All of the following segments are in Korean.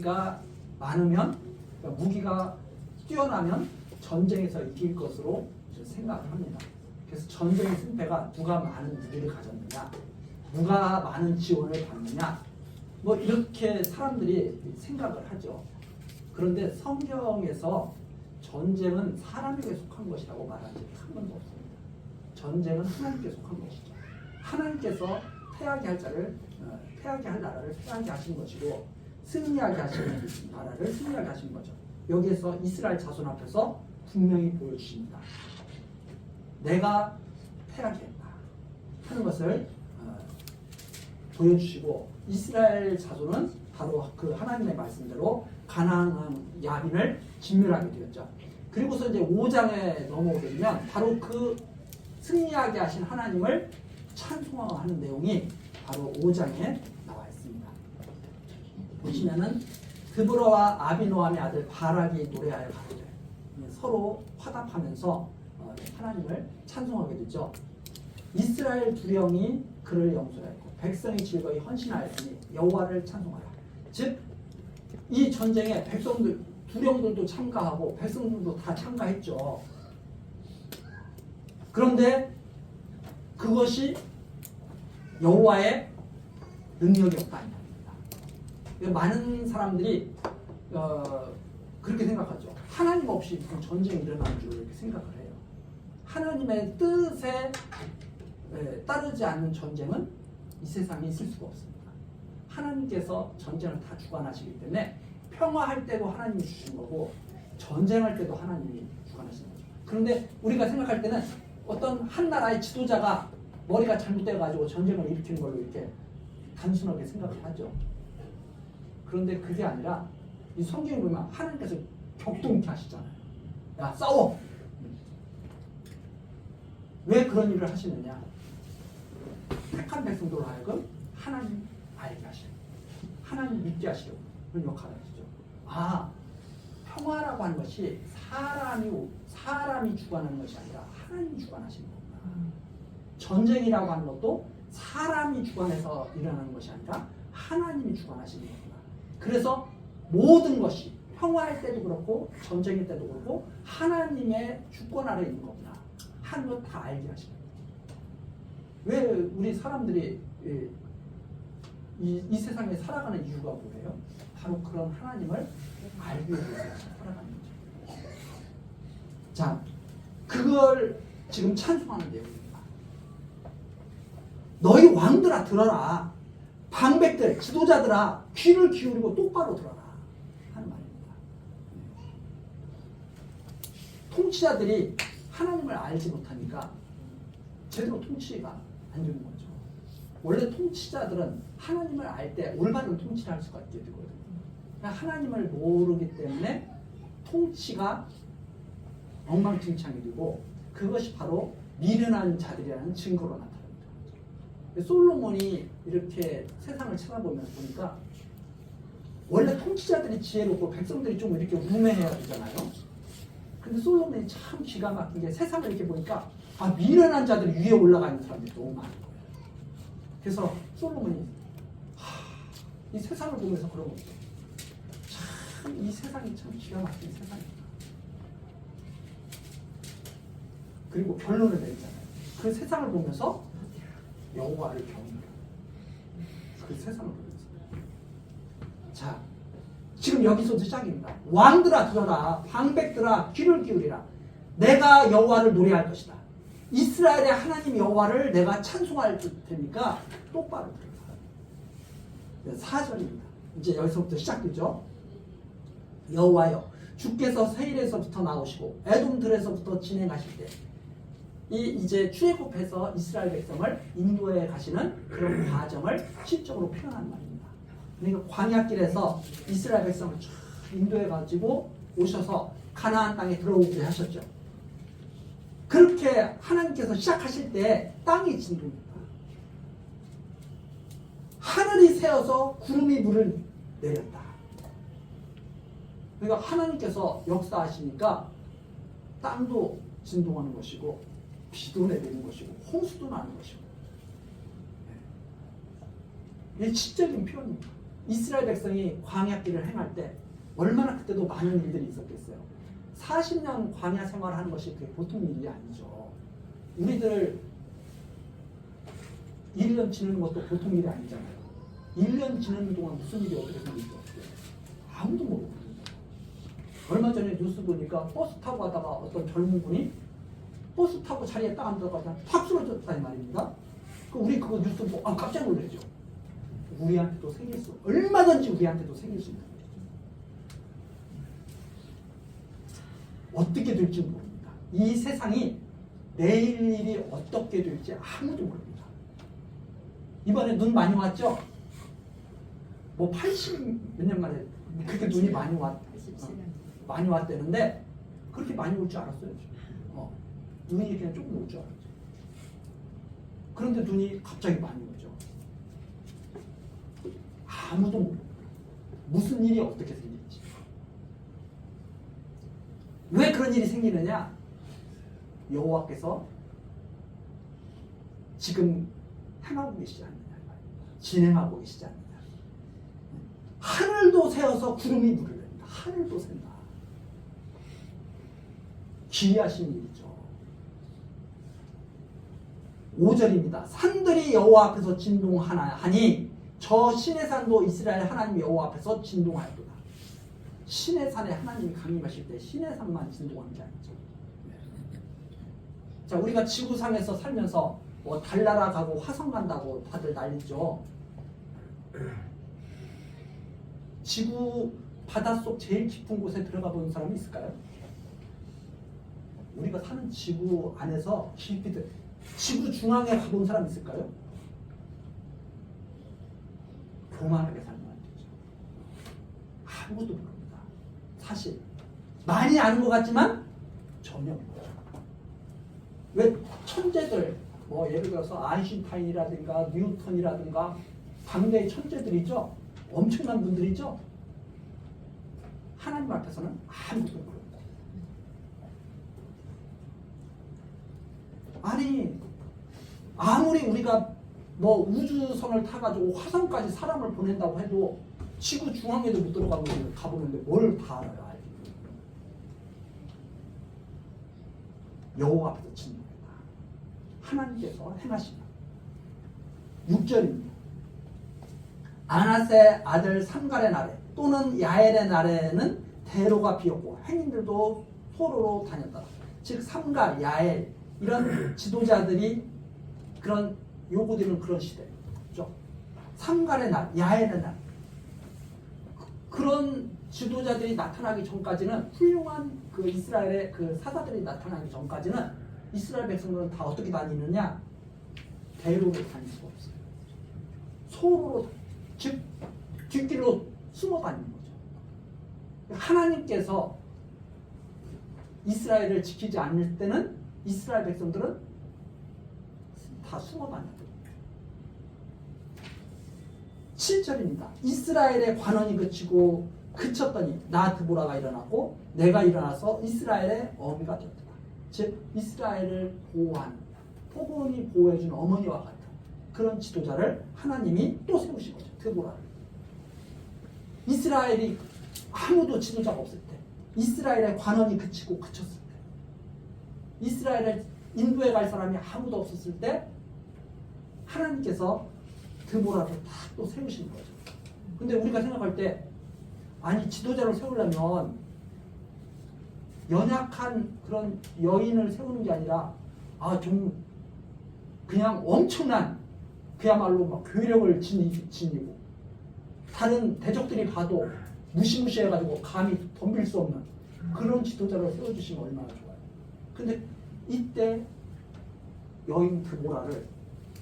무기가 많으면, 그러니까 무기가 뛰어나면 전쟁에서 이길 것으로 생각을 합니다. 그래서 전쟁의 승패가 누가 많은 무기를 가졌느냐, 누가 많은 지원을 받느냐, 뭐 이렇게 사람들이 생각을 하죠. 그런데 성경에서 전쟁은 사람에게 속한 것이라고 말한 적이 한 번도 없습니다. 전쟁은 하나님께 속한 것이죠. 하나님께서 패하게 할 자를 패하게 할 나라를 패하게 하신 것이고, 승리하게 하시는 나라를 승리하게 하신 거죠. 여기에서 이스라엘 자손 앞에서 분명히 보여주십니다. 내가 패하게 했다 하는 것을 보여주시고, 이스라엘 자손은 바로 그 하나님의 말씀대로 가나안 야빈을 진멸하게 되었죠. 그리고서 이제 5장에 넘어오게 되면 바로 그 승리하게 하신 하나님을 찬송하는 내용이 바로 5장에 나와 있습니다. 보시면은 드보라와 아비노함의 아들 바락이 노래하여 가로되, 서로 화답하면서 하나님을 찬송하게 되죠. 이스라엘 두령이 그를 용서했고 백성이 즐거이 헌신하였으니 여호와를 찬송하라. 즉 이 전쟁에 백성들, 두령들도 참가하고 백성들도 다 참가했죠. 그런데 그것이 여호와의 능력이었다 이 말입니다. 많은 사람들이 그렇게 생각하죠. 하나님 없이 무슨 전쟁이 일어나는 줄 이렇게 생각을 해요. 하나님의 뜻에 따르지 않는 전쟁은 이 세상에 있을 수가 없습니다. 하나님께서 전쟁을 다 주관하시기 때문에 평화할 때도 하나님이 주신 거고 전쟁할 때도 하나님이 주관하시는 거죠. 그런데 우리가 생각할 때는 어떤 한 나라의 지도자가 머리가 잘못돼가지고 전쟁을 일으키는 걸로 이렇게 단순하게 생각을 하죠. 그런데 그게 아니라 이 성경에 보면 하나님께서 격동케 하시잖아요. 야, 싸워! 왜 그런 일을 하시느냐? 택한 백성들로 하여금 하나님 알게 하시려고, 하나님 믿게 하시려고 그런 역할을 하시죠. 아, 평화라고 하는 것이 사람이 주관하는 것이 아니라 하나님이 주관하시는 거구나. 전쟁이라고 하는 것도 사람이 주관해서 일어나는 것이 아니라 하나님이 주관하시는 거구나. 그래서 모든 것이 평화할 때도 그렇고 전쟁일 때도 그렇고 하나님의 주권 아래에 있는 거구나 하는 것 다 알게 하시는 거예요. 왜 우리 사람들이 이 세상에 살아가는 이유가 뭐예요? 바로 그런 하나님을 알기 위해서 살아가는 거죠. 자, 그걸 지금 찬송하는 내용입니다. 너희 왕들아 들어라. 방백들, 지도자들아 귀를 기울이고 똑바로 들어라 하는 말입니다. 통치자들이 하나님을 알지 못하니까 제대로 통치가 안 되는 거죠. 원래 통치자들은 하나님을 알 때 올바른 통치를 할 수가 있게 되거든요. 하나님을 모르기 때문에 통치가 엉망진창이 되고 그것이 바로 미련한 자들이라는 증거로 나타납니다. 솔로몬이 이렇게 세상을 쳐다보니까 원래 통치자들이 지혜롭고 백성들이 좀 이렇게 우매해야 되잖아요. 근데 솔로몬이 참 기가 막힌 게 세상을 이렇게 보니까 미련한 자들이 위에 올라가 있는 사람들이 너무 많은 거예요. 그래서 솔로몬이 이 세상을 보면서 그런 거죠. 참 이 세상이 참 기가 막힌 세상이다. 그리고 결론을 내리잖아요. 그 세상을 보면서 여호와를 경외하라. 그 세상을 보면서. 자, 지금 여기서부터 시작입니다. 왕들아 들어라, 방백들아 귀를 기울이라. 내가 여호와를 노래할 것이다. 이스라엘의 하나님 여호와를 내가 찬송할 테니까 똑바로 들어라. 4절입니다. 이제 여기서부터 시작되죠. 여호와여, 주께서 세일에서부터 나오시고 에돔들에서부터 진행하실 때, 이제 출애굽해서 이스라엘 백성을 인도에 가시는 그런 과정을 시적으로 표현하는 말입니다. 그러니까 광야길에서 이스라엘 백성을 쫙 인도해 가지고 오셔서 가나안 땅에 들어오게 하셨죠. 그렇게 하나님께서 시작하실 때 땅이 진동합니다. 하늘이 새어서 구름이 물을 내렸다. 그러니까 하나님께서 역사하시니까 땅도 진동하는 것이고 비도 내리는 것이고 홍수도 나는 것이고, 이 시적인 표현입니다. 이스라엘 백성이 광야길을 행할 때 얼마나 그때도 많은 일들이 있었겠어요. 40년 광야 생활하는 것이 그게 보통 일이 아니죠. 우리들 1년 지내는 것도 보통 일이 아니잖아요. 1년 지내는 동안 무슨 일이 어떻게 생길지 어떻게 아무도 모르거든요. 얼마 전에 뉴스 보니까 버스 타고 가다가 어떤 젊은 분이 버스 타고 자리에 딱 앉아가지고 팍 쓰러졌다는 말입니다. 우리 그거 뉴스 보고 깜짝 놀랐죠. 우리한테도 생길 수, 얼마든지 우리한테도 생길 수 있는 일이죠. 어떻게 될지 모릅니다. 이 세상이 내일 일이 어떻게 될지 아무도 모릅니다. 이번에 눈 많이 왔죠? 뭐 80 몇 년 만에 그렇게 눈이 많이 많이 왔대는데 그렇게 많이 올 줄 알았어요. 눈이 그냥 조금 올 줄 알았죠. 그런데 눈이 갑자기 많이 오죠. 아무도 모릅니다. 무슨 일이 어떻게 생길지. 왜 그런 일이 생기느냐? 여호와께서 지금 행하고 계시지 않느냐, 진행하고 계시지 않느냐. 하늘도 세어서 구름이 물을 냅니다. 하늘도 샌다. 기이하신 일이죠. 5절입니다. 산들이 여호와 앞에서 진동하니 저 신의 산도 이스라엘 하나님 여호와 앞에서 진동하였도다. 신의 산에 하나님이 강림하실 때 신의 산만 진동하는 게 아니죠. 자, 우리가 지구상에서 살면서 뭐 달나라 가고 화성 간다고 다들 난리죠. 지구 바닷속 제일 깊은 곳에 들어가 본 사람이 있을까요? 우리가 사는 지구 안에서 깊이 지구 중앙에 가본 사람 있을까요? 교만하게 살면 안 되죠. 아무도 모릅니다. 사실 많이 아는 것 같지만 전혀 모르죠. 왜 천재들 뭐 예를 들어서 아인슈타인이라든가 뉴턴이라든가 당대의 천재들이죠. 엄청난 분들이죠. 하나님 앞에서는 아무도 모릅니다. 아니 아무리 우리가 뭐 우주선을 타가지고 화성까지 사람을 보낸다고 해도 지구 중앙에도 못 가보는데 뭘 다 알아요. 알기. 여호와 앞에서 진동했다. 하나님께서 행하시다. 6절입니다. 아낫의 아들 삼갈의 날에 또는 야엘의 날에는 대로가 비었고 행인들도 소로로 다녔다. 즉 삼갈, 야엘 이런 지도자들이 그런 요구되는 그런 시대죠. 삼갈의 날, 야엘의 날 그런 지도자들이 나타나기 전까지는 훌륭한 그 이스라엘의 그 사사들이 나타나기 전까지는 이스라엘 백성들은 다 어떻게 다니느냐? 대로로 다닐 수가 없어요. 소로로 즉 뒷길로 숨어 다니는 거죠. 하나님께서 이스라엘을 지키지 않을 때는 이스라엘 백성들은 다 숨어 다녔거든요. 7절입니다. 이스라엘의 관원이 그쳤더니 나 드보라가 일어났고 내가 일어나서 이스라엘의 어미가 되었다. 즉 이스라엘을 보호하는 포근히 보호해주는 어머니와 같은 그런 지도자를 하나님이 또 세우신 거죠. 드보라를. 이스라엘이 아무도 지도자가 없을 때, 이스라엘의 관원이 그쳤을 때, 이스라엘을 인도에 갈 사람이 아무도 없었을 때 하나님께서 드보라를 다 또 세우신 거죠. 근데 우리가 생각할 때 아니 지도자를 세우려면 연약한 그런 여인을 세우는 게 아니라 좀 그냥 엄청난 그야말로 막 괴력을 지니고 다른 대적들이 봐도 무시무시해가지고 감히 덤빌 수 없는 그런 지도자를 세워주시면 얼마나 좋아요. 근데 이때 여인 드보라를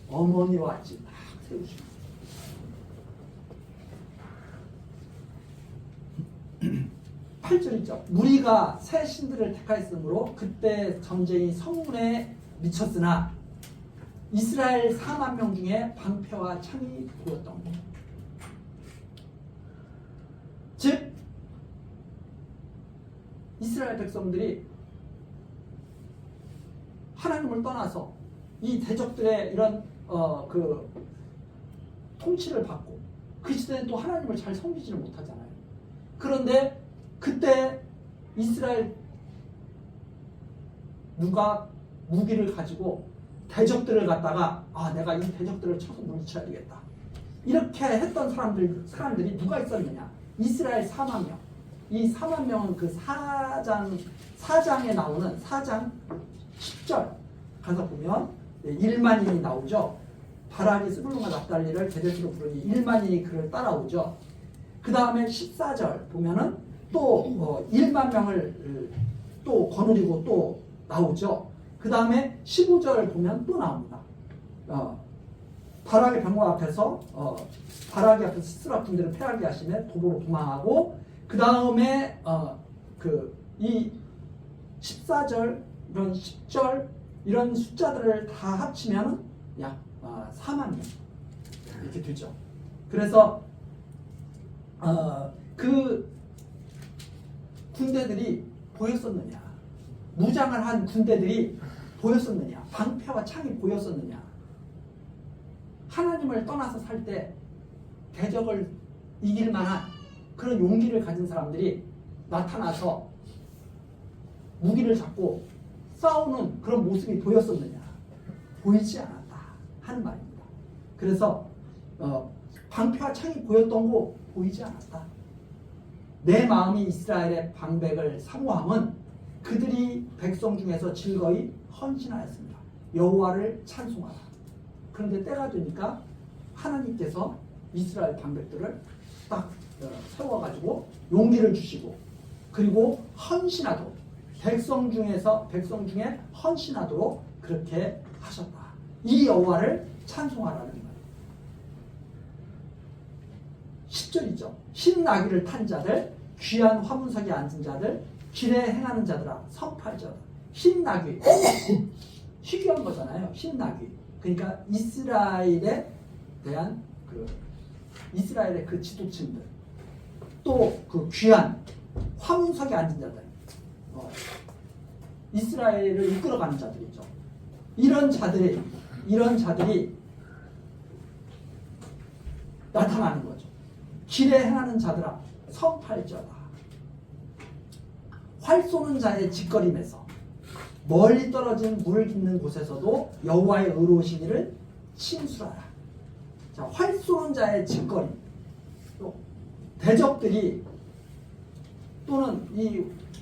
어머니와 같이 딱 세우시고 8절 있죠. 무리가 새 신들을 택하였으므로 그때 전쟁이 성문에 미쳤으나 이스라엘 4만 명 중에 방패와 창이 보였던 것. 즉 이스라엘 백성들이 하나님을 떠나서 이 대적들의 이런 그 통치를 받고 그 시대는 또 하나님을 잘 섬기지를 못하잖아요. 그런데 그때 이스라엘 누가 무기를 가지고 대적들을 갖다가 내가 이 대적들을 쳐서 물리쳐야 되겠다. 이렇게 했던 사람들이 누가 있었느냐? 이스라엘 4만 명. 이 4만 명은 그 4장에 나오는 4장 10절 가서 보면 1만인이 나오죠. 바락이 스불론과 납달리를 제데스로 부르니 1만인이 그를 따라오죠. 그 다음에 14절 보면은 또 1만 명을 또 거느리고 또 나오죠. 그 다음에 15절 보면 또 나옵니다. 바락의 병거 앞에서 바락이 앞에서 시스라 군대를 패하게 하시며 도보로 도망하고, 그 다음에 이 14절 이런 10절 이런 숫자들을 다 합치면 약 4만 명 이렇게 되죠. 그래서 그 군대들이 보였었느냐? 무장을 한 군대들이 보였었느냐? 방패와 창이 보였었느냐? 하나님을 떠나서 살 때 대적을 이길 만한 그런 용기를 가진 사람들이 나타나서 무기를 잡고 싸우는 그런 모습이 보였었느냐? 보이지 않았다 하는 말입니다. 그래서 방패와 창이 보였던 거 보이지 않았다. 내 마음이 이스라엘의 방백을 사모함은 그들이 백성 중에서 즐거이 헌신하였습니다. 여호와를 찬송하라. 그런데 때가 되니까 하나님께서 이스라엘 방백들을 딱 세워가지고 용기를 주시고, 그리고 헌신하도록 백성 중에 헌신하도록 그렇게 하셨다. 이 여호와를 찬송하라는 말이에요. 10절이죠. 신나귀를 탄 자들, 귀한 화문석에 앉은 자들, 길에 행하는 자들아 성팔절. 신나귀 희귀한 거잖아요. 신나귀. 그러니까 이스라엘에 대한 이스라엘의 그 지도층들, 또 그 귀한 화문석에 앉은 자들, 이스라엘을 이끌어가는 자들이죠. 이런 자들이 나타나는 거죠. 길에 행하는 자들아 성팔절아. 활 쏘는 자의 짓거림에서 멀리 떨어진 물 있는 곳에서도 여호와의 의로우신 이를 칭술하라. 자, 활 쏘는 자의 짓거림, 또 대적들이 또는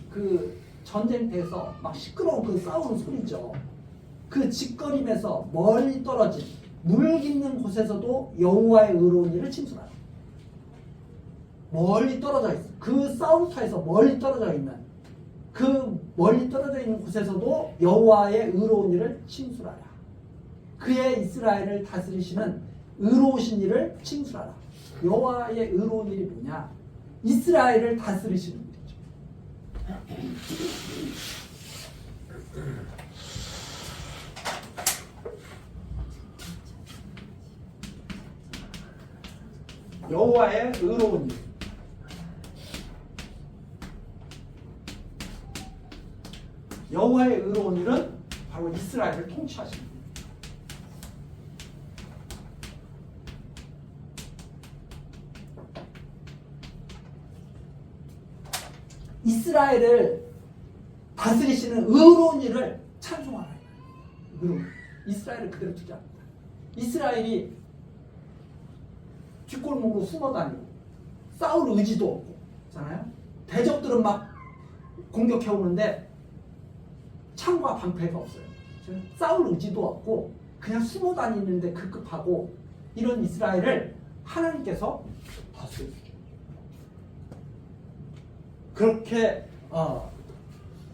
그 전쟁터에서 막 시끄러운 그 싸우는 소리죠. 그 짓거림에서 멀리 떨어진 물 있는 곳에서도 여호와의 의로운 일을 칭술하라. 멀리 떨어져 있어. 그 싸움터에서 멀리 떨어져 있는 곳에서도 여호와의 의로운 일을 칭술하라. 그의 이스라엘을 다스리시는 의로우신 일을 칭술하라. 여호와의 의로운 일이 뭐냐? 이스라엘을 다스리시는 일이죠. 여호와의 의로운 일. 여호와의 의로운 일은 바로 이스라엘을 통치하십니다. 이스라엘을 다스리시는 의로운 일을 찬송하라. 이스라엘을 그대로 투자합니다. 이스라엘이 뒷골목으로 숨어다니고 싸울 의지도 없고 잖아요. 대적들은 막 공격해 오는데 창과 방패가 없어요. 싸울 의지도 없고 그냥 숨어 다니는데 급급하고, 이런 이스라엘을 하나님께서 다스려주죠. 그렇게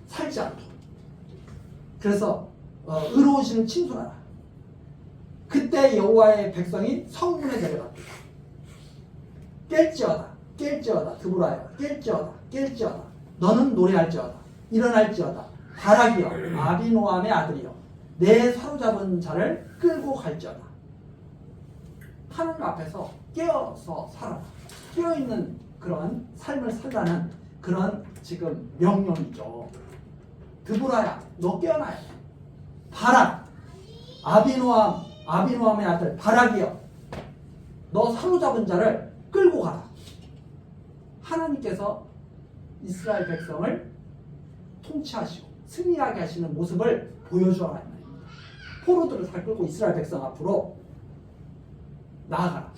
살지 않도록. 그래서 의로우신 칭송하라. 그때 여호와의 백성이 성문에 내려갔다. 깰지어다 드보라여 깰지어다 너는 노래할지어다 일어날지어다 바락이여 아비노함의 아들이여 내 사로잡은 자를 끌고 갈지어다. 하나님 앞에서 깨어서 살아라. 깨어있는 그런 삶을 살라는 그런 지금 명령이죠. 드보라야 너 깨어나야 돼. 바락 아비노함의 아들 바락이여 너 사로잡은 자를 끌고 가라. 하나님께서 이스라엘 백성을 통치하시고 승리하게 하시는 모습을 보여주어라. 포로들을 다 끌고 이스라엘 백성 앞으로 나아가라.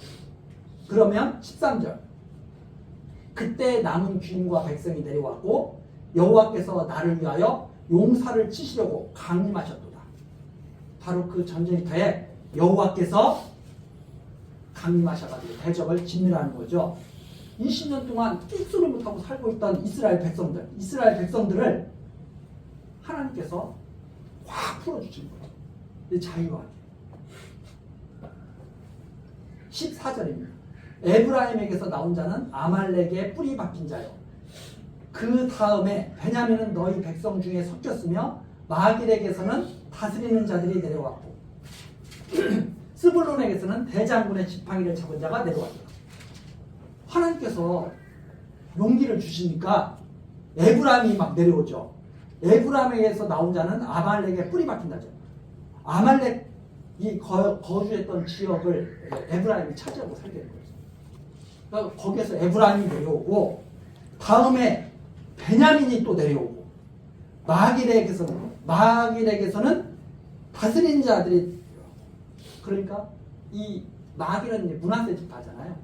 그러면 13절 그때 남은 귀인과 백성이 내려왔고 여호와께서 나를 위하여 용사를 치시려고 강림하셨도다. 바로 그 전쟁터에 여호와께서 강림하셔가지고 대적을 진멸하는 거죠. 20년 동안 낄소리 못하고 살고 있던 이스라엘 백성들을 하나님께서 확 풀어주신 거예요. 자유하게. 14절입니다. 에브라임에게서 나온 자는 아말렉의 뿌리 박힌 자요. 그 다음에 베냐민은 너희 백성 중에 섞였으며 마길에게서는 다스리는 자들이 내려왔고 스불론에게서는 대장군의 지팡이를 잡은 자가 내려왔다. 하나님께서 용기를 주시니까 에브라임이 막 내려오죠. 에브라임에게서 나온 자는 아말렉의 뿌리 박힌 자죠. 아말렉이 거주했던 지역을 에브라임이 차지하고 살게 된 거예요. 그러니까 거기에서 에브라임이 내려오고 다음에 베냐민이 또 내려오고 마길에게서는 다스리는 자들이, 그러니까 이 마길은 므낫세 지파잖아요.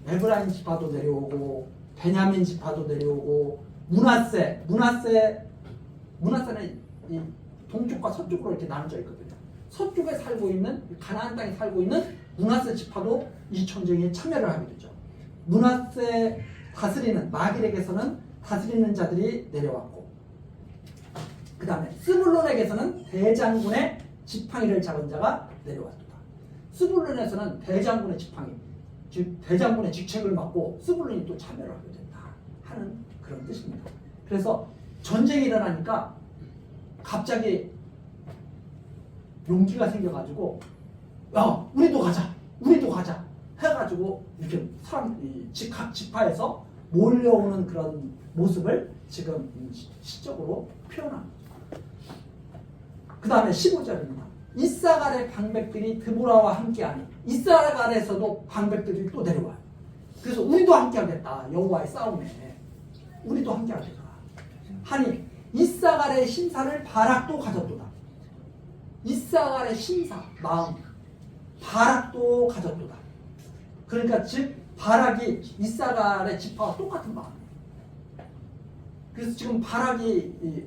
에브라임 지파도 내려오고 베냐민 지파도 내려오고 므낫세는 이 동쪽과 서쪽으로 이렇게 나눠져 있거든요. 서쪽에 살고 있는 가나안 땅에 살고 있는 므낫세 지파도 이 전쟁에 참여를 하게 되죠. 므낫세 다스리는 마길에게서는 다스리는 자들이 내려왔고 그 다음에 스불론에게서는 대장군의 지팡이를 잡은 자가 내려왔다. 스불론에서는 대장군의 지팡이, 즉 대장군의 직책을 맡고 스불론이 또 참여를 하게 된다 하는 그런 뜻입니다. 그래서 전쟁이 일어나니까 갑자기 용기가 생겨가지고 야 우리도 가자 해가지고 이렇게 각 지파에서 몰려오는 그런 모습을 지금 시적으로 표현합니다. 그 다음에 15절입니다. 이사갈의 방백들이 드보라와 함께하니 이사갈에서도 방백들이 또 내려와요. 그래서 우리도 함께하겠다. 여호와의 싸움에 우리도 함께하겠다 하니 이사갈의 심사를 바락도 가졌도다. 이사갈의 심사, 마음, 바락도 가졌도다. 그러니까 즉 바락이 이사갈의 지파와 똑같은 마음이에요. 그래서 지금 바락이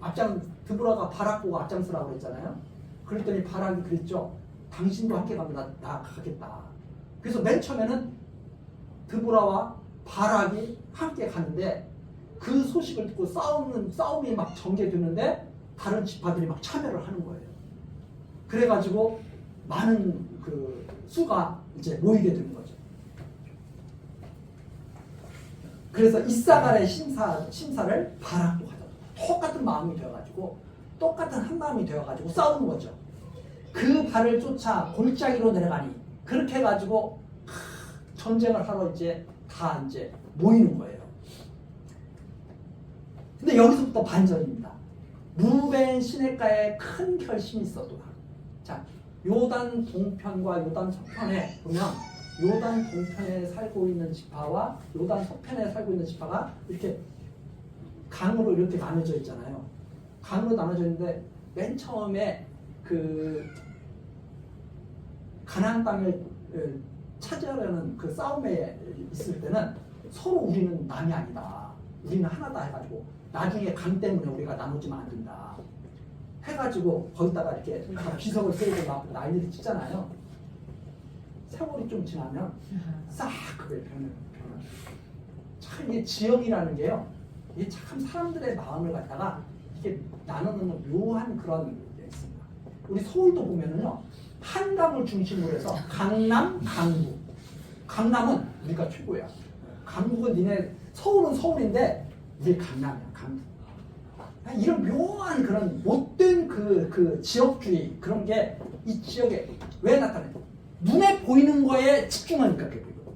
드보라가 바락 보고 앞장서라고 그랬잖아요. 그랬더니 바락이 그랬죠. 당신도 함께 가면 나 가겠다. 그래서 맨 처음에는 드보라와 바락이 함께 가는데 그 소식을 듣고 싸움이 막 전개되는데 다른 지파들이 막 참여를 하는 거예요. 그래가지고 많은 그 수가 이제 모이게 되는 거죠. 그래서 이사갈의 심사를 바락도 하죠. 똑같은 마음이 되어가지고 똑같은 한 마음이 되어가지고 싸우는 거죠. 그 발을 쫓아 골짜기로 내려가니 그렇게 해가지고 전쟁을 하러 다 모이는 거예요. 근데 여기서부터 반전입니다. 루벤 시냇가에 큰 결심이 있었도다. 자, 요단 동편과 요단 서편에 보면 요단 동편에 살고 있는 지파와 요단 서편에 살고 있는 지파가 이렇게 강으로 이렇게 나눠져 있잖아요. 강으로 나눠져 있는데 맨 처음에 그 가나안 땅을 차지하려는 그 싸움에 있을 때는 서로 우리는 남이 아니다. 우리는 하나다 해가지고 나중에 강 때문에 우리가 나누지면 안 된다 해가지고 거기다가 이렇게 비석을 세우고 막 난리를 치잖아요. 세월이 좀 지나면 싹 그게 변해요. 참 이게 지역이라는 게요. 이게 참 사람들의 마음을 갖다가 이게 나누는 묘한 그런 게 있습니다. 우리 서울도 보면은요. 한강을 중심으로 해서 강남, 강북. 강남은 우리가 최고야. 강북은 서울은 서울인데 이게 강남이야, 강북. 이런 묘한 그런 못된 그 지역주의 그런 게 이 지역에 왜 나타나요? 눈에 보이는 거에 집중하니까 그게 보이고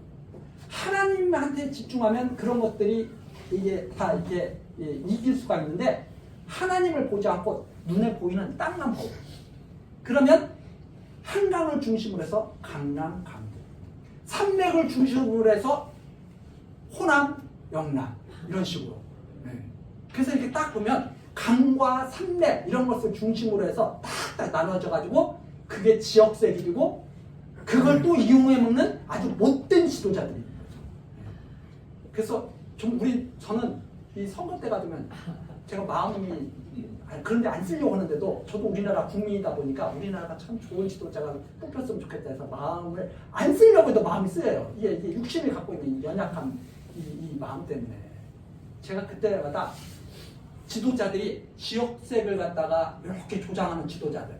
하나님한테 집중하면 그런 것들이 이게 다 이렇게 이길 수가 있는데 하나님을 보지 않고 눈에 보이는 땅만 보고 그러면 한강을 중심으로 해서 강남, 강북, 산맥을 중심으로 해서 호남, 영남 이런 식으로. 네. 그래서 이렇게 딱 보면 강과 산맥 이런 것을 중심으로 해서 딱 나눠져 가지고 그게 지역색이고 그걸 또 이용해 먹는 아주 못된 지도자들이 있는 거죠. 그래서 저는 이 선거 때 받으면 제가 마음이 그런데 안 쓰려고 하는데도 저도 우리나라 국민이다 보니까 우리나라가 참 좋은 지도자가 뽑혔으면 좋겠다 해서 마음을 안 쓰려고 해도 마음이 쓰여요. 이게 육신이 갖고 있는 이 연약한 이 마음 때문에 제가 그때마다 지도자들이 지역색을 갖다가 이렇게 조장하는 지도자들,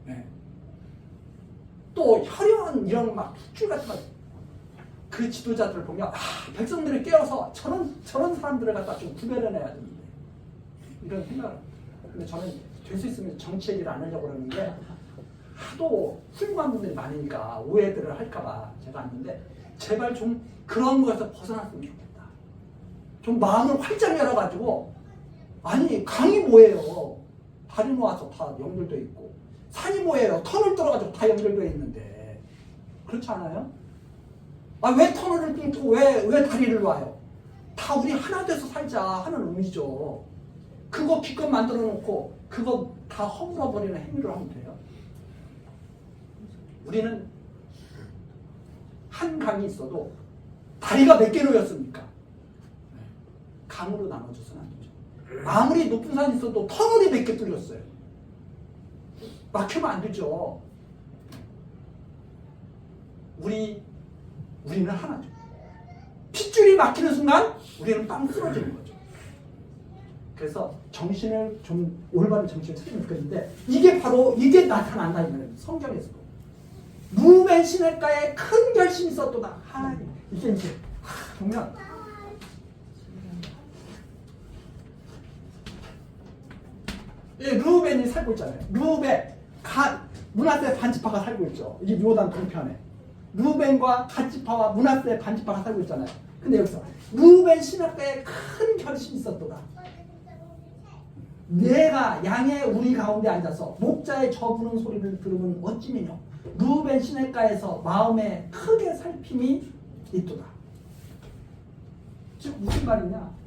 네. 또 혈연 이런 막 핏줄 같은 거, 그 지도자들을 보면 백성들을 깨워서 저런 사람들을 갖다 좀 구별해내야 되는데 이런 생각을. 근데 저는 될 수 있으면 정치 얘기를 안 하려고 그러는 게 하도 훌륭한 분들이 많으니까 오해들을 할까봐 제가 왔는데 제발 좀 그런 거에서 벗어났으면 좋겠다. 좀 마음을 활짝 열어가지고 아니 강이 뭐예요? 다리 놓아서 다 연결돼 있고 산이 뭐예요? 터널 뚫어가지고 다 연결돼 있는데 그렇지 않아요? 왜 터널을 뚫고 왜 다리를 놔요? 다 우리 하나 돼서 살자 하는 의미죠. 그거 기껏 만들어 놓고 그거 다 허물어버리는 행위를 하면 돼요. 우리는 한 강이 있어도 다리가 몇 개 놓였습니까? 강으로 나눠줘서는 안 되죠. 아무리 높은 산이 있어도 터널이 몇 개 뚫렸어요. 막히면 안 되죠. 우리는 하나죠. 핏줄이 막히는 순간 우리는 빵 쓰러지는 거죠. 그래서 정신을 좀 올바른 정신을 찾으면 좋겠는데 이게 나타난다 이거예요. 성경에서도 루벤 시냇가에 큰 결심이 있었도다. 이게 이제 보면 루벤이 살고 있잖아요. 루벤 므낫세 반지파가 살고 있죠. 이 요단 동편에 루벤과 갓지파와 므낫세 반지파가 살고 있잖아요. 근데 여기서 루벤 시냇가에 큰 결심이 있었도다. 내가 양의 우리 가운데 앉아서 목자의 저부는 소리를 들으면 어찌미뇨. 루벤 시냇가에서 마음에 크게 살핌이 있도다. 즉 무슨 말이냐?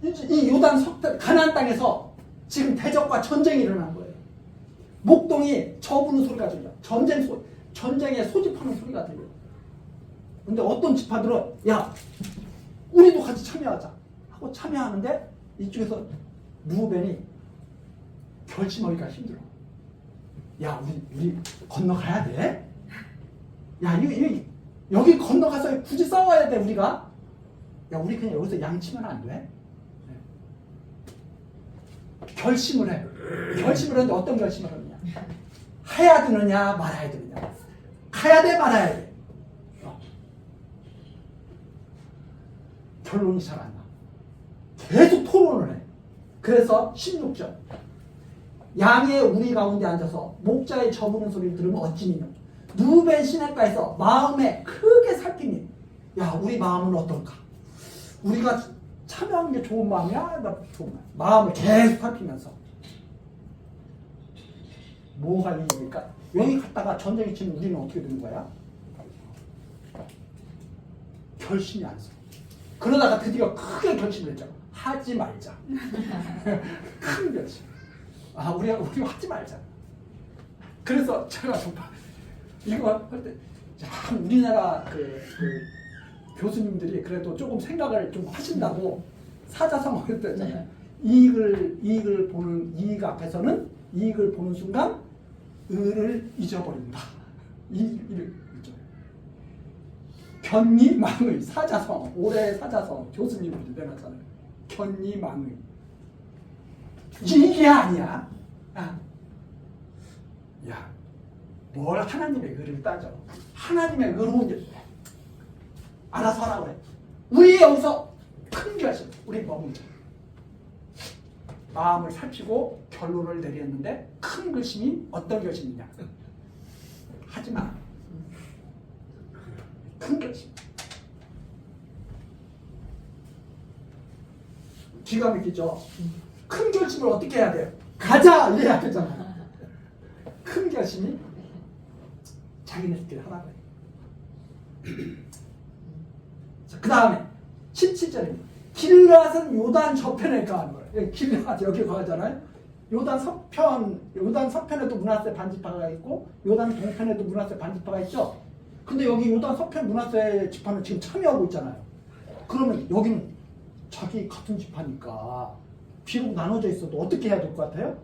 이 요단 석탄 가나안 땅에서 지금 대적과 전쟁이 일어난 거예요. 목동이 저부는 소리가 들려. 전쟁에 소집하는 소리가 들려. 근데 어떤 지파들은 야 우리도 같이 참여하자 하고 참여하는데 이쪽에서 루벤이 결심하기가 힘들어. 야 우리 건너가야 돼? 야 여기 건너가서 굳이 싸워야 돼 우리가? 야 우리 그냥 여기서 양치면 안 돼? 결심을 해. 결심을 하는데 어떤 결심을 하느냐? 해야 되느냐 말아야 되느냐? 가야 돼 말아야 돼? 결론이 잘 안 나. 계속 토론을 해. 그래서 16절 양의 우리 가운데 앉아서 목자의 저부는 소리를 들으면 어찌니냐. 루벤 시냇가에서 마음에 크게 살피니 야 우리 마음은 어떨까? 우리가 참여하는 게 좋은 마음이야? 나 좋은 마음을 계속 살피면서 뭐가 이유입니까? 여기 갔다가 전쟁이 치면 우리는 어떻게 되는 거야? 결심이 안 서. 그러다가 드디어 크게 결심을 했죠. 하지 말자. 큰 결심. 우리 하지 말자. 그래서 제가 정말 이거 할 때 참 우리나라 그 교수님들이 그래도 조금 생각을 좀 하신다고 사자성어를 했잖아요. 이익을 보는 이익 앞에서는 이익을 보는 순간 의를 잊어버린다. 이익을 잊어. 견이망의 사자성어, 올해의 사자성어 교수님들이 내놨잖아요. 견이망의. 이게 아니야. 야, 뭘 하나님의 의를 따져. 하나님의 의로운 게 알아서 하라고 그래. 우리 여기서 큰 결심, 우리 머물자. 마음을 살피고 결론을 내렸는데 큰 결심이 어떤 결심이냐? 하지 마. 큰 결심. 기가 막히죠? 큰 결심을 어떻게 해야 돼요? 가자! 이래야 되잖아. 큰 결심이 자, 자기네들끼리 하라고 해요. 자, 그 다음에 17절입니다. 길앗은 요단 저편에 가는 거예요. 길앗 여기 가잖아요. 요단 서편에도 므낫세 반지파가 있고 요단 동편에도 므낫세 반지파가 있죠. 근데 여기 요단 서편 므낫세 지파는 지금 참여하고 있잖아요. 그러면 여기는 자기 같은 지파니까 비록 나눠져 있어도 어떻게 해야 될 것 같아요?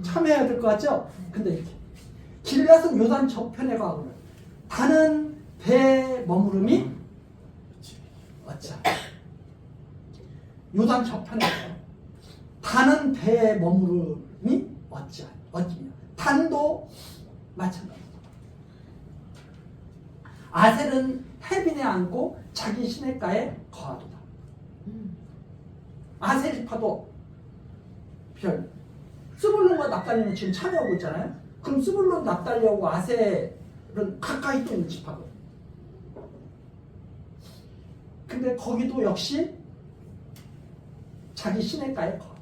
참여해야 될 것 같죠? 근데 이렇게 길앗은 요단 저편에 가거늘 다는 배에 머무름이 어찌 요단 저편에서 단은 배에 머무름이 어찌며 단도 마찬가지다. 아셀은 해빈에 앉고 자기 시냇가에 거하도다. 아셀 지파도 별 스불론과 납달리는 지금 참여하고 있잖아요. 그럼 스불론, 납달리하고 아셀은 가까이 또 있는 지파거든요. 근데 거기도 역시 자기 시냇가에 거하도다.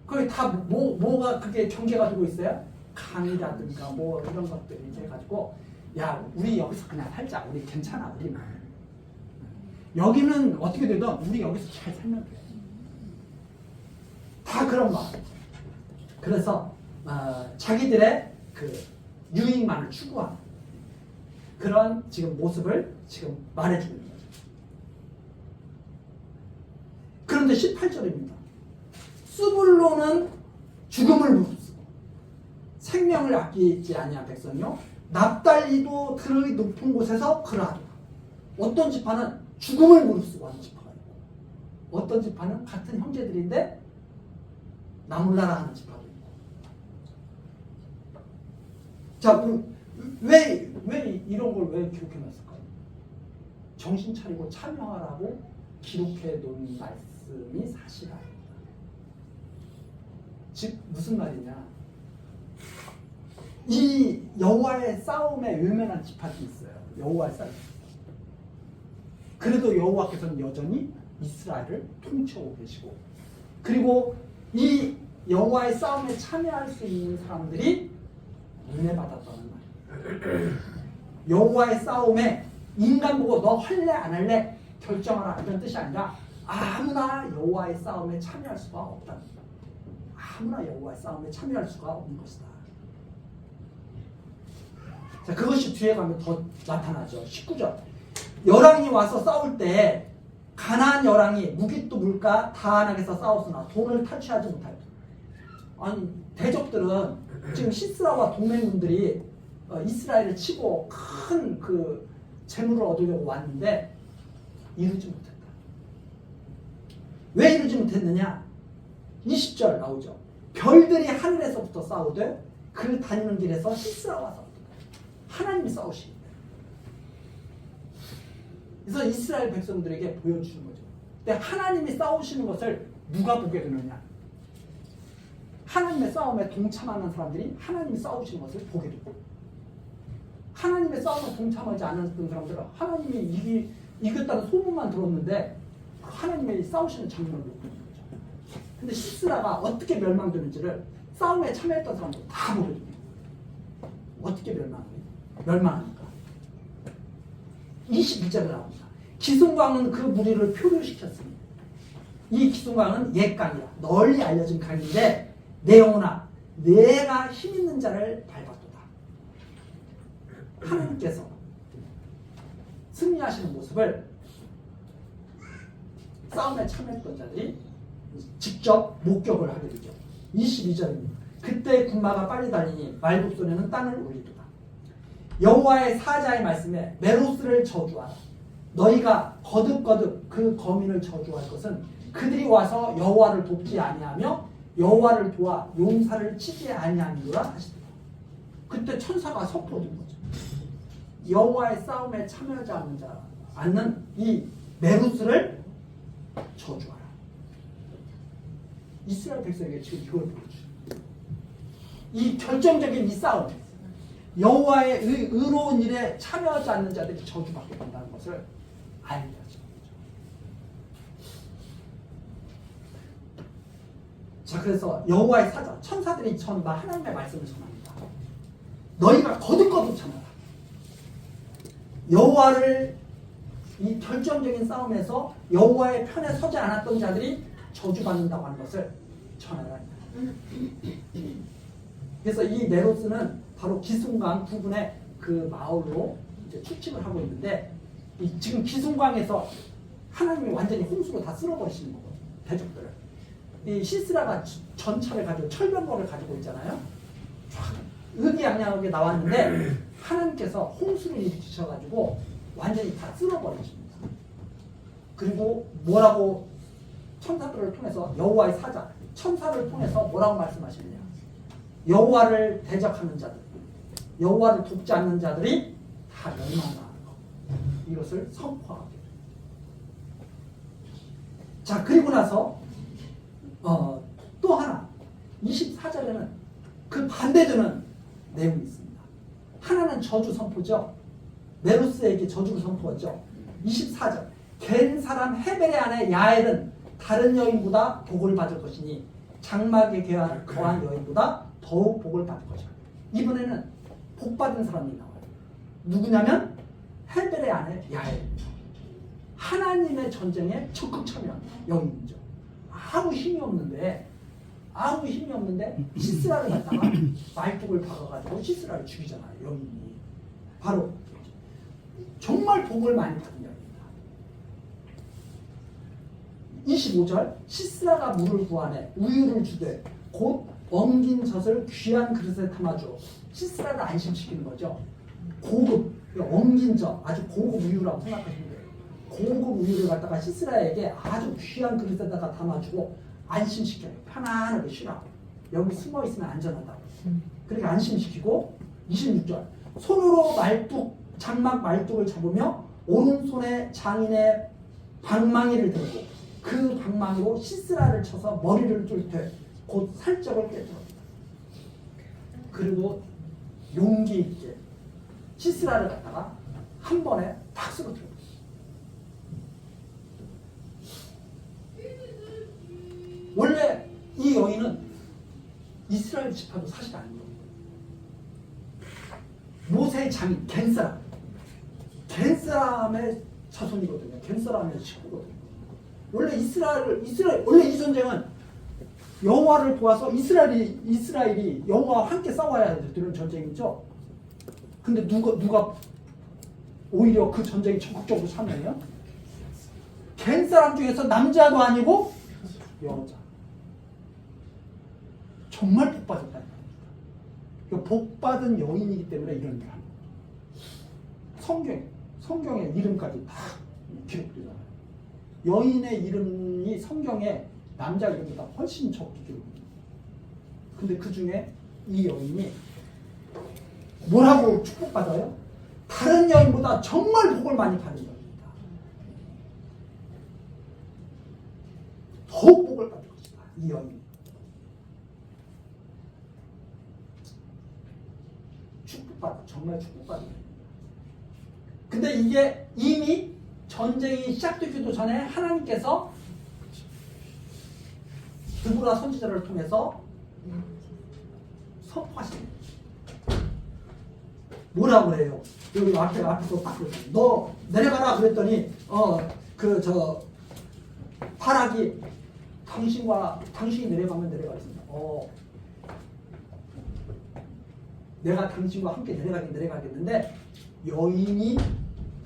거기 다 뭐가 그게 경계가 되고 있어요? 강이라든가 뭐 이런 것들이 이제 해가지고 야 우리 여기서 그냥 살자. 우리 괜찮아. 우리는 여기는 어떻게 되든 우리 여기서 잘 살면 돼. 다 그런 마음. 그래서 자기들의 그 유익만을 추구하는 그런 지금 모습을 지금 말해주고 있는 거죠. 그런데 18절입니다. 스불론은 죽음을 무릅쓰고 생명을 아끼지 아니한 백성이요 납달리도 들의 높은 곳에서 그러하도다. 어떤 지파는 죽음을 무릅쓰고 하는 지파가 있고 어떤 지파는 같은 형제들인데 나몰라라 하는 지파도 있고. 자, 왜 이런 걸 왜 기록해놨을까요? 정신 차리고 참여하라고 기록해 놓은 말씀이 사실 아닙니다. 즉 무슨 말이냐? 이 여호와의 싸움에 외면한 지파들이 있어요. 여호와의 싸움. 그래도 여호와께서는 여전히 이스라엘을 통치하고 계시고, 그리고 이 여호와의 싸움에 참여할 수 있는 사람들이 은혜 받았다는 말이에요. 여호와의 싸움에 인간 보고 너 할래 안 할래 결정하라 이런 뜻이 아니라 아무나 여호와의 싸움에 참여할 수가 없다는 거예요. 아무나 여호와의 싸움에 참여할 수가 없는 것이다. 자, 그것이 뒤에 가면 더 나타나죠. 19절. 열왕이 와서 싸울 때 가나안 열왕이 무기또 물가 다안에서 싸웠으나 돈을 탈취하지 못하였다. 아니 대적들은 지금 시스라와 동맹군들이 이스라엘을 치고 큰 그 재물을 얻으려고 왔는데 이루지 못했다. 왜 이루지 못했느냐? 20절 나오죠. 별들이 하늘에서부터 싸우되 그 다니는 길에서 시스라와 싸우더라. 하나님이 싸우시기 때문에. 그래서 이스라엘 백성들에게 보여주는 거죠. 근데 하나님이 싸우시는 것을 누가 보게 되느냐? 하나님의 싸움에 동참하는 사람들이 하나님이 싸우시는 것을 보게 되고, 하나님의 싸움에 동참하지 않았던 사람들은 하나님이 이겼다는 소문만 들었는데 하나님의 싸우시는 장면을 못 보는 거죠. 근데 시스라가 어떻게 멸망되는지를 싸움에 참여했던 사람들 다 보게 됩니다. 어떻게 멸망하니까. 22절에 나옵니다. 기슭강은 그 무리를 표류시켰습니다. 이 기슭강은 옛 강이야. 널리 알려진 강인데 내 영혼아 내가 힘있는 자를 밟았도다. 하나님께서 승리하시는 모습을 싸움에 참여했던 자들이 직접 목격을 하게 되죠. 22절입니다. 그때 군마가 빨리 달리니 말복소리는 땅을 울리도다. 여호와의 사자의 말씀에 메로스를 저주하라. 너희가 거듭거듭 그 거민을 저주할 것은 그들이 와서 여호와를 돕지 아니하며 여호와를 도와 용사를 치지 아니함이라 하시더라. 그때 천사가 선포된 거죠. 여호와의 싸움에 참여하지 않는 이 메로스를 저주하라. 이스라엘 백성에게 지금 이걸 보여주죠. 이 결정적인 이 싸움, 여호와의 의로운 일에 참여하지 않는 자들이 저주받게 된다는 것을 알려주는 거죠. 자, 그래서 여호와의 사자, 천사들이 전하 하나님의 말씀을 전합니다. 너희가 거듭거듭 전하라. 여호와를 이 결정적인 싸움에서 여호와의 편에 서지 않았던 자들이 저주받는다고 하는 것을 전하라. 그래서 이 메로스는 바로 기슭강 부근의 그 마을로 이제 출침을 하고 있는데 지금 기슭강에서 하나님이 완전히 홍수로 다 쓸어버리시는 거거든요. 대적들을. 이 시스라가 전차를 가지고 철병거를 가지고 있잖아요. 의기양양하게 나왔는데 하나님께서 홍수를 일으키셔가지고 완전히 다 쓸어버리십니다. 그리고 뭐라고 천사들을 통해서 여호와의 사자 천사를 통해서 뭐라고 말씀하시느냐? 여호와를 대적하는 자들, 여호와를 돕지 않는 자들이 다 멸망하는 것. 이것을 선포하게 돼요. 자, 그리고 나서 또 하나 24절에는 그 반대되는 내용이 있습니다. 하나는 저주 선포죠. 메로스에게 저주를 선포하죠. 24절 겐 사람 헤벨의 아내 야엘은 다른 여인보다 복을 받을 것이니 장막에 거한 여인보다 더욱 복을 받을 것이다. 이번에는 복 받은 사람이 나와요. 누구냐면 헤벨의 아내 야엘입니다. 하나님의 전쟁에 적극 참여한 여인이죠. 아무 힘이 없는데 시스라를 갖다가 말뚝을 박아가지고 시스라를 죽이잖아요. 여인이. 바로 정말 복을 많이 받은 여인입니다. 25절 시스라가 물을 구하네 우유를 주되 곧 엉긴 젖을 귀한 그릇에 담아줘. 시스라를 안심시키는 거죠. 고급 엉긴 젖 아주 고급 우유라고 생각하시면 돼요. 고급 우유를 갖다가 시스라에게 아주 귀한 그릇에다가 담아주고 안심시켜요. 편안하게 쉬라고. 여기 숨어있으면 안전하다고. 그러니까 안심시키고 26절 손으로 장막 말뚝을 잡으며 오른손에 장인의 방망이를 들고 그 방망이로 시스라를 쳐서 머리를 뚫되 곧 살적을 깨뜨립니다. 그리고 용기 있게 시스라를 갖다가 한 번에 탁 쓰러뜨려요. 원래 이 여인은 이스라엘 지파도 사실 아닌 겁니다. 모세의 장인 겐사람의 자손이거든요. 겐사람의 식구거든요. 원래 원래 이 전쟁은 여호와를 도와서 이스라엘이 여호와와 함께 싸워야 되는 전쟁이죠. 근데 누가 오히려 그 전쟁에 적극적으로 참여해요? 겐사람 중에서 남자도 아니고 여자. 정말 복받았다는 겁니다. 복받은 여인이기 때문에 이런 일을 합니다. 성경에 이름까지 다 기록되잖아요. 여인의 이름이 성경에 남자 이름보다 훨씬 적게 기록됩니다. 근데 그 중에 이 여인이 뭐라고 축복받아요? 다른 여인보다 정말 복을 많이 받는 여인이다. 더욱 복을 받을 것이다. 이 여인. 정말 축복받는 거예요. 근데 이게 이미 전쟁이 시작되기도 전에 하나님께서 드보라 선지자를 통해서 선포하시는 거예요. 뭐라고 그래요? 여기 앞에서 딱 그랬어요. 너 내려가라 그랬더니 바락이 당신이 내려가면 내려가겠습니다. 내가 당신과 함께 내려가겠는데 여인이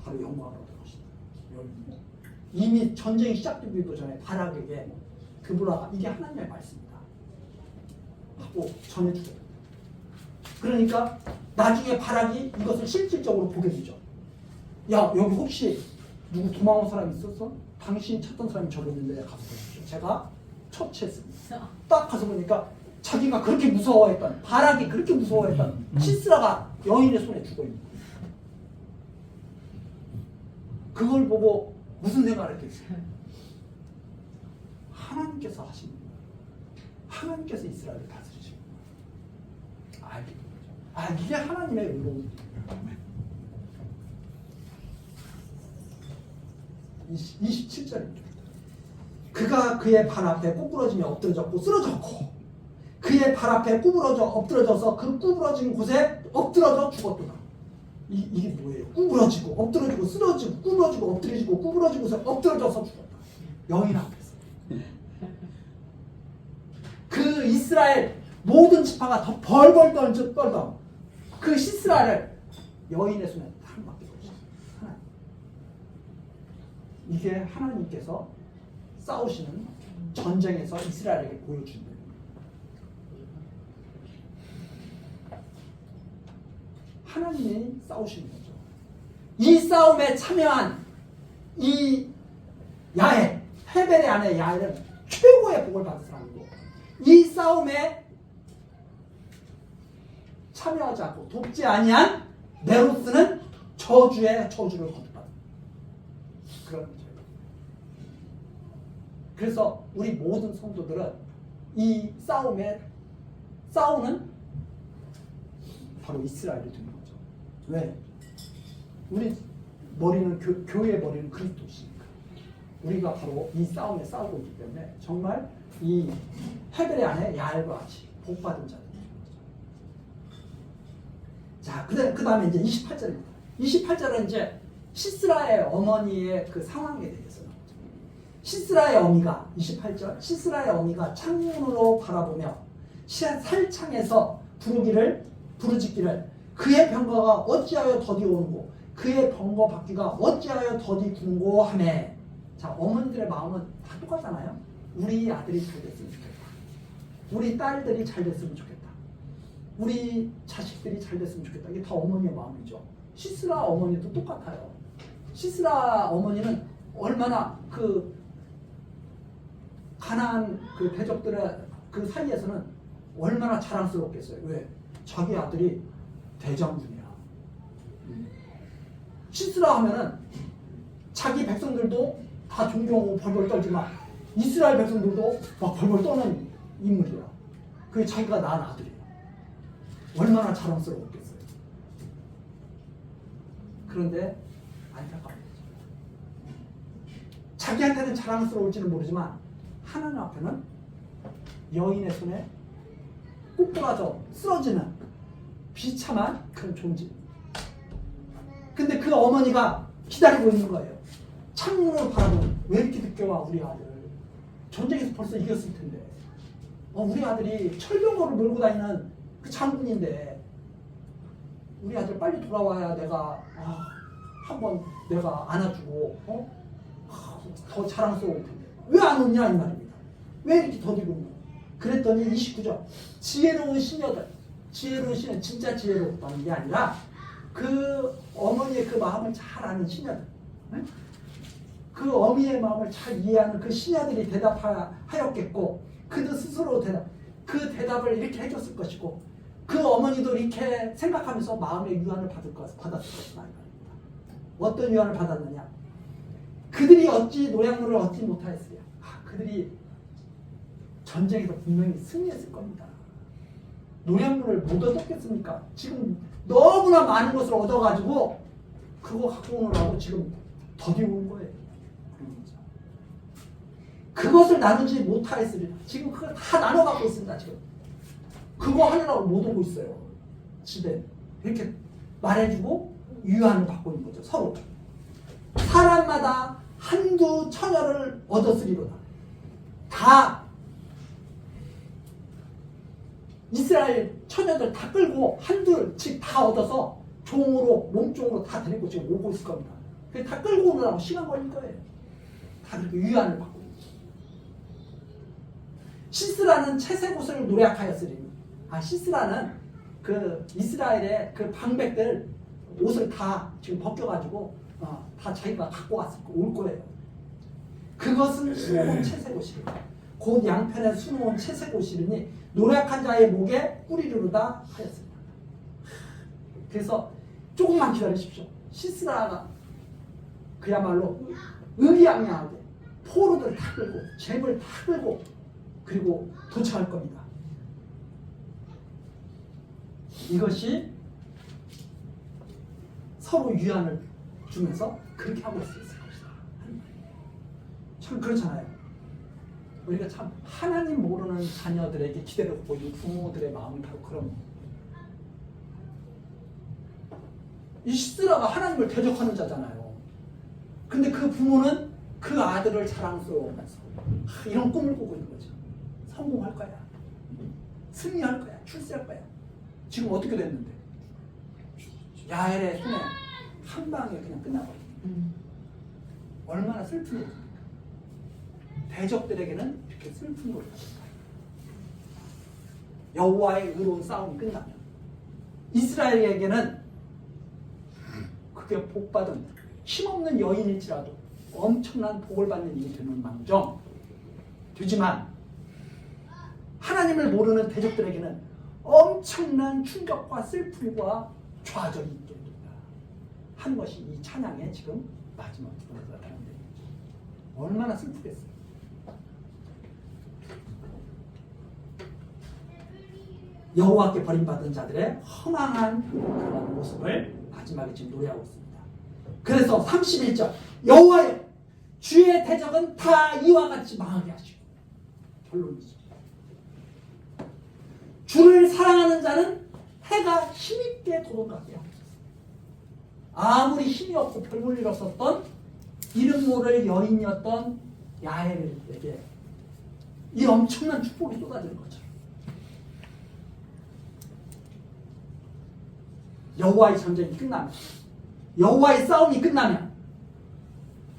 바로 영광을 얻을 것이다. 여인이. 이미 전쟁이 시작되기도 전에 바락에게 드보라가 이게 하나님의 말씀이다 하고 전해주거든요. 그러니까 나중에 바락이 이것을 실질적으로 보게 되죠. 야, 여기 혹시 누구 도망온 사람 있었어? 당신 찾던 사람이 저기 있는데 가서 보십시오. 제가 처치했습니다. 딱 가서 보니까 자기가 그렇게 무서워했던, 바락이 그렇게 무서워했던 시스라가 여인의 손에 죽어있는 거예요. 그걸 보고 무슨 생각을 했겠어요? 하나님께서 하신 거예요. 하나님께서 이스라엘을 다스리신 거예요. 알게 된 거죠. 이게 하나님의 의로운 일이에요. 27절입니다. 그가 그의 발 앞에 구부러지며 엎드러졌고 쓰러졌고 그의 발 앞에 엎드러져서 그 구부러진 곳에 엎드러져 죽었도다. 이게 뭐예요? 구부러지고 엎드러지고 쓰러지고 구부러지고 엎드러지고 구부러지고서 엎드러져서 죽었다. 여인 앞에서. 그 이스라엘 모든 지파가 더 벌벌 떨던 그 시스라를 여인의 손에 탁 맡겨버렸어요. 이게 하나님께서 싸우시는 전쟁에서 이스라엘에게 보여준 거예요. 하나님이 싸우시는 거죠. 이 싸움에 참여한 이 야해, 헤벨의 아내 야해는 최고의 복을 받은 사람이고, 이 싸움에 참여하지 않고 돕지 아니한 메로스는 저주의 저주를 거듭받는 그런 거죠. 그래서 우리 모든 성도들은 이 싸움에 싸우는 바로 이스라엘이 되는 거죠. 왜? 우리 머리는 교회의 머리는 그리스도시니까. 우리가 바로 이 싸움에 싸우고 있기 때문에 정말 이 헤벨의 아내 야엘과 같이 복받은 자들이 되는 거죠. 자, 그 다음에 이제 28절입니다. 28절은 이제 시스라의 어머니의 그 상황에 대해서 나오죠. 시스라의 어미가 28절 시스라의 어미가 창문으로 바라보며 살창에서 부르짖기를 그의 병거가 어찌하여 더디 오는고 그의 병거 바퀴가 어찌하여 더디 군고 하매. 자, 어머니들의 마음은 다 똑같잖아요. 우리 아들이 잘 됐으면 좋겠다. 우리 딸들이 잘 됐으면 좋겠다. 우리 자식들이 잘 됐으면 좋겠다. 이게 다 어머니의 마음이죠. 시스라 어머니도 똑같아요. 시스라 어머니는 얼마나 그 가나안 그 대적들의 그 사이에서는 얼마나 자랑스럽겠어요. 왜? 자기 아들이 대장군이야. 시스라 하면은 자기 백성들도 다 존경하고 벌벌 떨지만 이스라엘 백성들도 막 벌벌 떠는 인물이야. 그게 자기가 낳은 아들이야. 얼마나 자랑스러웠겠어요. 그런데 안타까운 거죠. 자기한테는 자랑스러울지는 모르지만 하나님 앞에는 여인의 손에 꼭 부러져 쓰러지는 비참한 그런 존재. 근데 그 어머니가 기다리고 있는 거예요. 창문으로 바라보면 왜 이렇게 늦게 와 우리 아들. 전쟁에서 벌써 이겼을 텐데. 우리 아들이 철병거를 몰고 다니는 그 장군인데 우리 아들 빨리 돌아와야 내가 한번 내가 안아주고 더 자랑스러울 텐데 왜 안 오냐 이 말입니다. 왜 이렇게 더디고 있냐. 그랬더니 29절 지혜로운 시녀들, 지혜로운 시녀 진짜 지혜롭다는 게 아니라 그 어머니의 그 마음을 잘 아는 시녀들, 그 어미의 마음을 잘 이해하는 그 시녀들이 대답하였겠고 그도 스스로 그 대답을 이렇게 해줬을 것이고 그 어머니도 이렇게 생각하면서 마음의 유한을 받았을 것이다. 어떤 유한을 받았느냐. 그들이 어찌 노량물을 얻지 못하였으랴. 그들이 전쟁에서 분명히 승리했을 겁니다. 노량물을 못 얻었겠습니까? 지금 너무나 많은 것을 얻어가지고 그거 갖고 오느라고 지금 더디고 거예요. 그것을 나누지 못하였으리라. 지금 그걸 다 나눠 갖고 있습니다. 지금 그거 하느라고 못 오고 있어요. 집에 이렇게 말해주고 유한을 받고 있는 거죠. 서로 사람마다 한두 처녀를 얻었으리로다. 다 이스라엘 처녀들 다 끌고 한둘씩 다 얻어서 종으로 몸종으로 다 데리고 지금 오고 있을 겁니다. 다 끌고 오느라고 시간 걸릴 거예요. 다 그렇게 유한을 받고. 시스라는 채색 옷을 노력하였으리니. 시스라는 그 이스라엘의 그 방백들 옷을 다 지금 벗겨가지고 다 자기가 갖고 올 거예요. 그것은 수놓은 채색 옷이라. 곧 양편에 수놓은 채색 옷이니 노력한 자의 목에 뿌리르르다 하였습니다. 그래서 조금만 기다리십시오. 시스라가 그야말로 의기양양하게 포로들 다 끌고 잽을 다 끌고 그리고 도착할 겁니다. 이것이 서로 유한을 주면서 그렇게 하고 있을 것이다. 참 그렇잖아요. 우리가 참 하나님 모르는 자녀들에게 기대를 갖고 있는 부모들의 마음이 바로 그런 이 시스라가 하나님을 대적하는 자잖아요. 근데 그 부모는 그 아들을 자랑스러워하면서 이런 꿈을 꾸고 있는 거죠. 성공할 거야. 승리할 거야. 출세할 거야. 지금 어떻게 됐는데? 야엘의 손에 한 방에 그냥 끝나버립니다. 얼마나 슬픈 일입니까? 대적들에게는 이렇게 슬픈 일을 하실까요? 여호와의 의로운 싸움이 끝나면 이스라엘에게는 그게 복받은 힘없는 여인일지라도 엄청난 복을 받는 일이 되는 망정 되지만 하나님을 모르는 대적들에게는 엄청난 충격과 슬픔과 좌절이 있게 됩니다. 한 것이 이 찬양의 지금 마지막 부분이라는데 얼마나 슬프겠어요. 여호와께 버림받은 자들의 허망한 그런 모습을 마지막에 지금 노래하고 있습니다. 그래서 31절 여호와여 주의 대적은 다 이와 같이 망하게 하시고 결론이죠. 주를 사랑하는 자는 해가 힘있게 도망가게 하옵소서. 아무리 힘이 없고 별 볼 일 없었던 이름 모를 여인이었던 야엘에게 이 엄청난 축복이 쏟아지는 거죠. 여호와의 전쟁이 끝나면 여호와의 싸움이 끝나면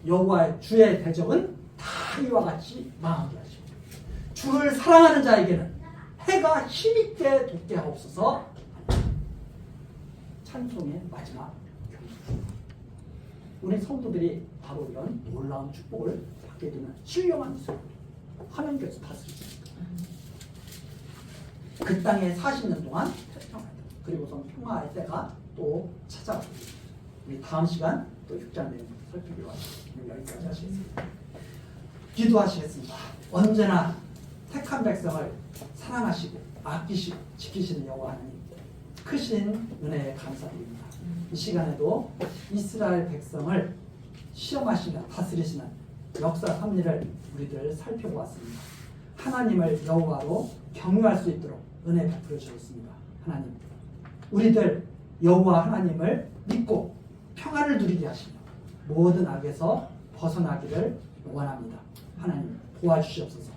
여호와의 주의 대적은 다 이와 같이 망하게 하시고 주를 사랑하는 자에게는 해가 힘있게 돋게 하옵소서. 찬송의 마지막 경고. 우리 성도들이 바로 이런 놀라운 축복을 받게 되는 신령한 이스라엘 하나님께서 다스리십니다. 그 땅에 40년 동안 태평하다. 그리고선 평화의 때가 또 찾아옵니다. 우리 다음 시간 또 6장 내용 살피기로 하겠습니다. 여기까지 하시겠습니다. 기도하시겠습니다. 언제나 택한 백성을 사랑하시고 아끼시고 지키시는 여호와 하나님 크신 은혜에 감사드립니다. 이 시간에도 이스라엘 백성을 시험하시며 다스리시는 역사 섭리를 우리들 살펴보았습니다. 하나님을 여호와로 경유할 수 있도록 은혜 베풀어 주셨습니다. 하나님 우리들 여호와 하나님을 믿고 평안을 누리게 하시며 모든 악에서 벗어나기를 원합니다. 하나님 도와주시옵소서.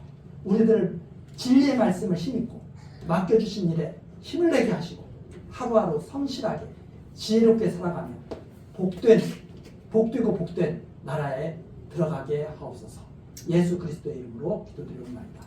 우리들 진리의 말씀을 힘입고 맡겨주신 일에 힘을 내게 하시고 하루하루 성실하게 지혜롭게 살아가며 복되고 복된 나라에 들어가게 하옵소서. 예수 그리스도의 이름으로 기도드리옵나이다.